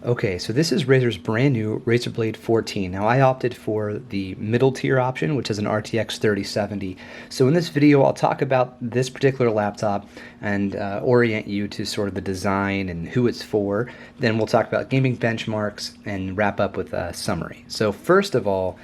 Okay, so this is Razer's brand new Razer Blade 14. Now I opted for the middle tier option, which is an RTX 3070. So in this video, I'll talk about this particular laptop and orient you to sort of the design and who it's for. Then we'll talk about gaming benchmarks and wrap up with a summary. So first of all,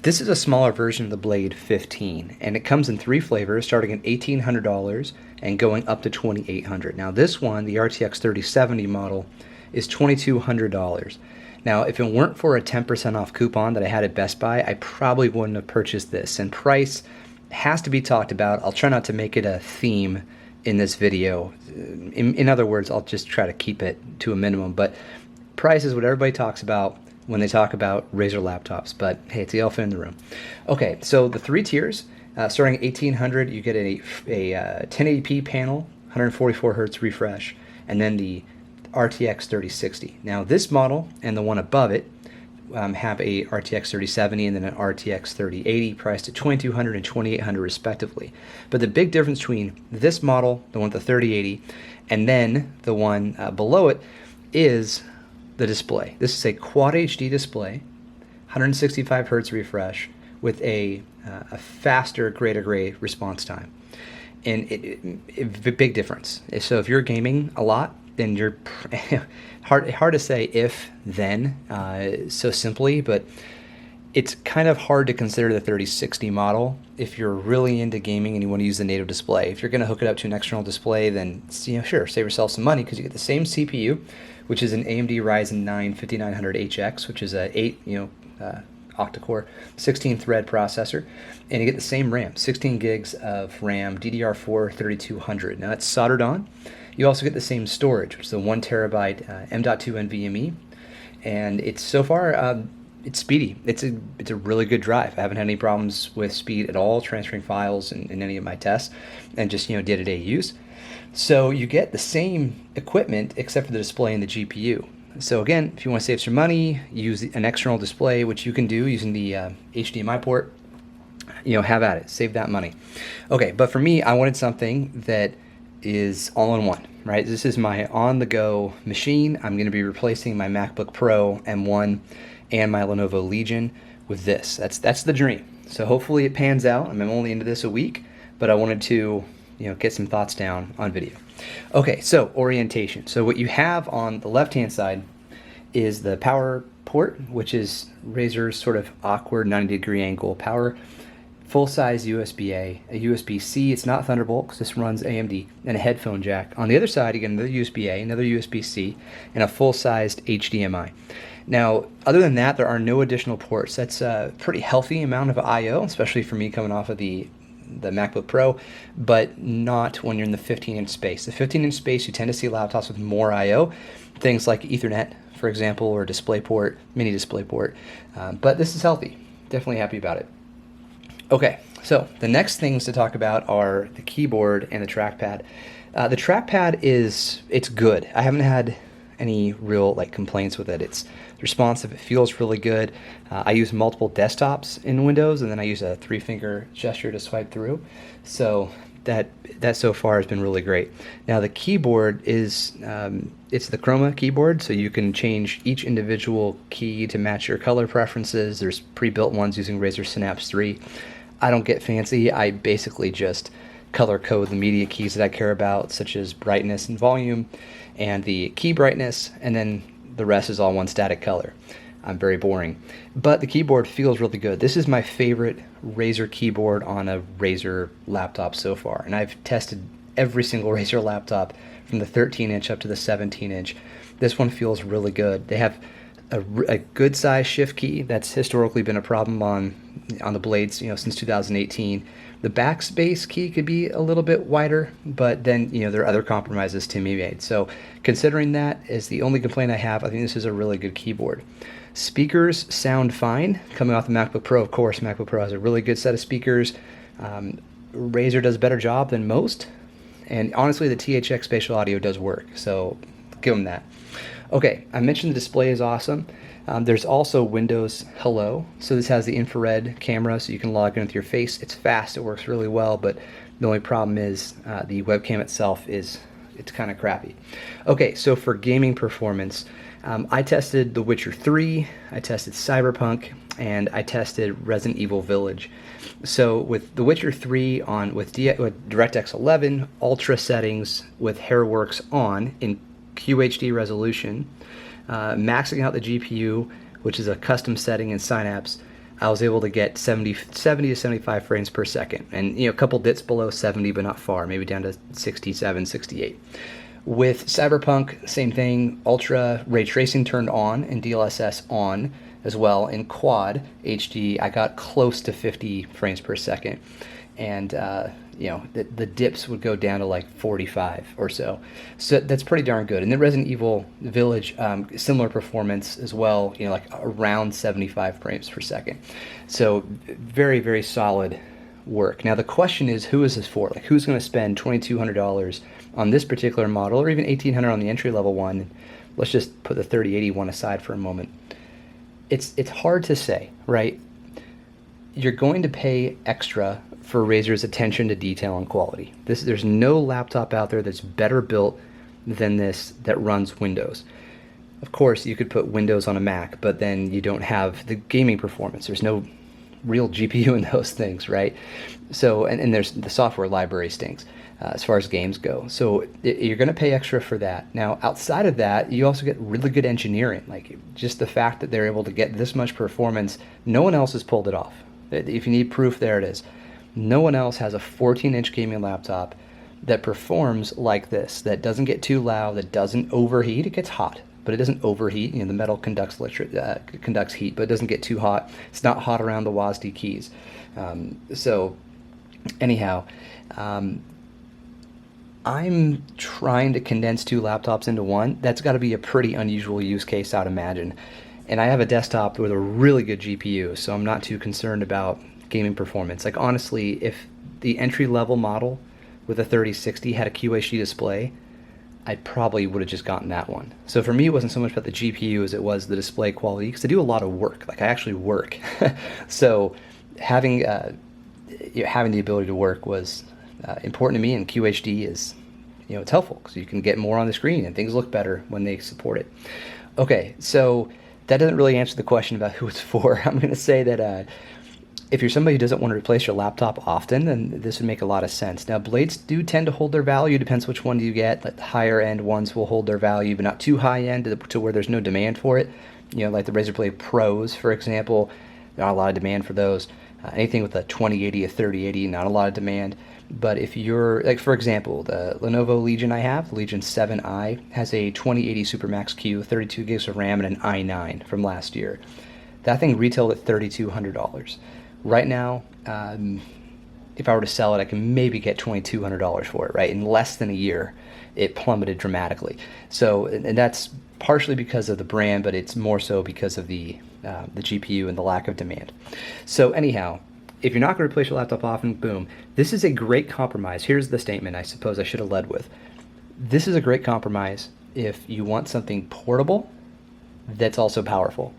this is a smaller version of the Blade 15, and it comes in three flavors, starting at $1,800 and going up to $2,800. Now this one, the RTX 3070 model, is $2,200. Now, if it weren't for a 10% off coupon that I had at Best Buy, I probably wouldn't have purchased this. And price has to be talked about. I'll try not to make it a theme in this video. In other words, I'll just try to keep it to a minimum. But price is what everybody talks about when they talk about Razer laptops. But hey, it's the elephant in the room. Okay, so the three tiers, starting at $1,800, you get a 1080p panel, 144 hertz refresh, and then the RTX 3060. Now this model and the one above it have a RTX 3070 and then an RTX 3080 priced at $2,200 and $2,800 respectively. But the big difference between this model, the one with the 3080, and then the one below it is the display. This is a Quad HD display, 165 hertz refresh with a faster gray to gray response time. And a big difference. So if you're gaming a lot, then you're hard to say if then so simply, but it's kind of hard to consider the 3060 model if you're really into gaming and you want to use the native display. If you're going to hook it up to an external display, then sure, save yourself some money because you get the same CPU, which is an AMD Ryzen 9 5900HX, which is a 8 octa-core 16-thread processor, and you get the same RAM, 16 gigs of RAM, DDR4 3200. Now it's soldered on. You also get the same storage, which is a 1 terabyte M.2 NVMe, and it's so far it's speedy. It's a really good drive. I haven't had any problems with speed at all transferring files in any of my tests, and just day-to-day use. So you get the same equipment except for the display and the GPU. So again, if you want to save some money, use an external display, which you can do using the HDMI port. Have at it. Save that money. Okay, but for me, I wanted something that is all-in-one, right? This is my on-the-go machine. I'm going to be replacing my MacBook Pro M1 and my Lenovo Legion with this. That's the dream. So hopefully it pans out. I'm only into this a week, but I wanted to get some thoughts down on video. Okay, so orientation. So what you have on the left-hand side is the power port, which is Razer's sort of awkward 90-degree angle power. Full-size USB-A, a USB-C, it's not Thunderbolt because this runs AMD, and a headphone jack. On the other side, you get another USB-A, another USB-C, and a full-sized HDMI. Now, other than that, there are no additional ports. That's a pretty healthy amount of I/O, especially for me coming off of the MacBook Pro, but not when you're in the 15-inch space. The 15-inch space, you tend to see laptops with more I/O, things like Ethernet, for example, or DisplayPort, mini DisplayPort, but this is healthy. Definitely happy about it. Okay, so the next things to talk about are the keyboard and the trackpad. The trackpad it's good. I haven't had any real complaints with it. It's responsive. It feels really good. I use multiple desktops in Windows, and then I use a 3-finger gesture to swipe through. So that so far has been really great. Now the keyboard is it's the Chroma keyboard, so you can change each individual key to match your color preferences. There's pre-built ones using Razer Synapse 3. I don't get fancy. I basically just color code the media keys that I care about, such as brightness and volume, and the key brightness, and then the rest is all one static color. I'm very boring. But the keyboard feels really good. This is my favorite Razer keyboard on a Razer laptop so far, and I've tested every single Razer laptop from the 13-inch up to the 17-inch. This one feels really good. They have a good size shift key. That's historically been a problem on the Blades, since 2018. The backspace key could be a little bit wider, but then there are other compromises to be made. So considering that is the only complaint I have, I think this is a really good keyboard. Speakers sound fine coming off the MacBook Pro. Of course, MacBook Pro has a really good set of speakers. Razer does a better job than most, and honestly, the THX spatial audio does work. So give them that. Okay, I mentioned the display is awesome. There's also Windows Hello. So this has the infrared camera, so you can log in with your face. It's fast, it works really well, but the only problem is the webcam itself is it's kind of crappy. Okay, so for gaming performance, I tested The Witcher 3, I tested Cyberpunk, and I tested Resident Evil Village. So with The Witcher 3 on with DirectX 11 Ultra settings with Hairworks on in QHD resolution, maxing out the GPU, which is a custom setting in Synapse, I was able to get 70 to 75 frames per second, and a couple dits below 70, but not far, maybe down to 67, 68. With Cyberpunk, same thing, Ultra ray tracing turned on and DLSS on as well. In Quad HD, I got close to 50 frames per second, and the dips would go down to like 45 or so. So that's pretty darn good. And then Resident Evil Village, similar performance as well, like around 75 frames per second. So very, very solid work. Now the question is, who is this for? Like, who's going to spend $2,200 on this particular model, or even $1,800 on the entry-level one? Let's just put the 3080 one aside for a moment. It's hard to say, right? You're going to pay extra for Razer's attention to detail and quality. There's no laptop out there that's better built than this that runs Windows. Of course, you could put Windows on a Mac, but then you don't have the gaming performance. There's no real GPU in those things, right? So, and there's the software library stinks as far as games go. So you're going to pay extra for that. Now, outside of that, you also get really good engineering. Like, just the fact that they're able to get this much performance, no one else has pulled it off. If you need proof, there it is. No one else has a 14-inch gaming laptop that performs like this, that doesn't get too loud, that doesn't overheat. It gets hot, but it doesn't overheat. The metal conducts heat, but it doesn't get too hot. It's not hot around the WASD keys. So anyhow, I'm trying to condense two laptops into one. That's got to be a pretty unusual use case, I'd imagine. And I have a desktop with a really good GPU, so I'm not too concerned about gaming performance. Like, honestly, if the entry-level model with a 3060 had a QHD display, I probably would have just gotten that one. So for me, it wasn't so much about the GPU as it was the display quality, because I do a lot of work. Like, I actually work. So having the ability to work was important to me, and QHD is, it's helpful because you can get more on the screen and things look better when they support it. Okay, so that doesn't really answer the question about who it's for. I'm going to say that if you're somebody who doesn't want to replace your laptop often, then this would make a lot of sense. Now, blades do tend to hold their value. Depends which one do you get. Like, the higher end ones will hold their value, but not too high end to where there's no demand for it. Like the Razer Blade Pros, for example, not a lot of demand for those. Anything with a 2080, a 3080, not a lot of demand. But if you're, like, for example, the Lenovo Legion I have, the Legion 7i, has a 2080 Supermax Q, 32 gigs of RAM, and an i9 from last year. That thing retailed at $3,200. Right now, if I were to sell it, I can maybe get $2,200 for it, right? In less than a year, it plummeted dramatically. So, and that's partially because of the brand, but it's more so because of the GPU and the lack of demand. So anyhow, if you're not going to replace your laptop often, boom. This is a great compromise. Here's the statement I suppose I should have led with. This is a great compromise if you want something portable that's also powerful.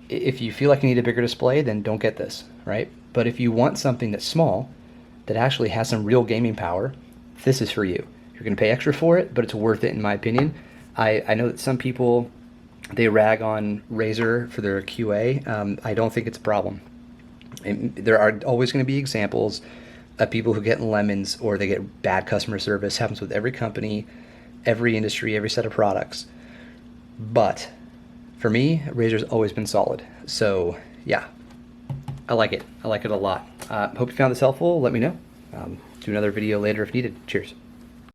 If you feel like you need a bigger display, then don't get this, right? But if you want something that's small, that actually has some real gaming power, this is for you. You're going to pay extra for it, but it's worth it in my opinion. I know that some people, they rag on Razer for their QA. I don't think it's a problem. And there are always going to be examples of people who get lemons or they get bad customer service. Happens with every company, every industry, every set of products. But for me, Razer's always been solid. So yeah, I like it. I like it a lot. Hope you found this helpful. Let me know. Do another video later if needed. Cheers.